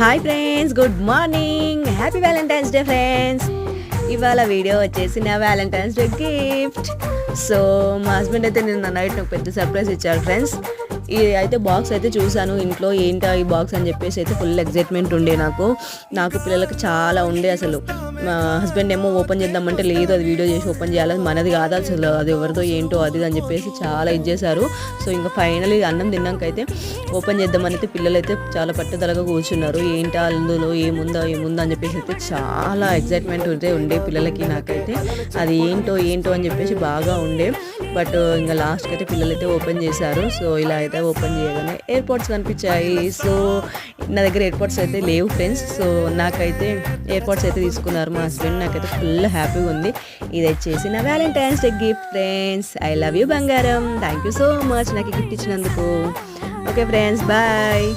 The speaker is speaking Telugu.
Hi friends, good morning, happy Valentine's day friends. ఇవాళ వీడియో వచ్చేసి నా వ్యాలంటైన్స్ డే గిఫ్ట్. సో మా హస్బెండ్ అయితే నిన్న నైట్ నాకు పెద్ద సర్ప్రైజ్ ఇచ్చారు ఫ్రెండ్స్. ఇది అయితే బాక్స్ అయితే చూశాను ఇంట్లో, ఏంటా ఈ బాక్స్ అని చెప్పేసి అయితే ఫుల్ ఎగ్జైట్మెంట్ ఉండే నాకు పిల్లలకి చాలా ఉండే. అసలు మా హస్బెండ్ ఏమో ఓపెన్ చేద్దామంటే లేదు, అది వీడియో చేసి ఓపెన్ చేయాలి, మనది కాదు అసలు, అది ఎవరితో ఏంటో అది అని చెప్పేసి చాలా ఇచ్చేశారు. సో ఇంకా ఫైనలీ అన్నం తిన్నాకైతే ఓపెన్ చేద్దామని అయితే పిల్లలైతే చాలా పట్టుదలగా కూర్చున్నారు. ఏంటా అందులో ఏముందా అని చెప్పేసి అయితే చాలా ఎగ్జైట్మెంట్ ఉండే పిల్లలకి. నాకైతే అది ఏంటో అని చెప్పేసి బాగా ఉండే. బట్ ఇంకా లాస్ట్కి అయితే పిల్లలైతే ఓపెన్ చేశారు. సో ఇలా అయితే ఓపెన్ చేయగానే ఎయిర్పోర్ట్స్ కనిపించాయి. సో నా దగ్గర ఎయిర్పోర్ట్స్ అయితే లేవు ఫ్రెండ్స్. సో నాకైతే ఎయిర్పోర్ట్స్ అయితే తీసుకున్నారు మా హస్బెండ్. నాకైతే ఫుల్ హ్యాపీగా ఉంది. ఇది వచ్చేసి నా Valentine's day gift friends. I love you బంగారం. థ్యాంక్ యూ సో మచ్ నాకు గిఫ్ట్ ఇచ్చినందుకు. Okay friends, bye.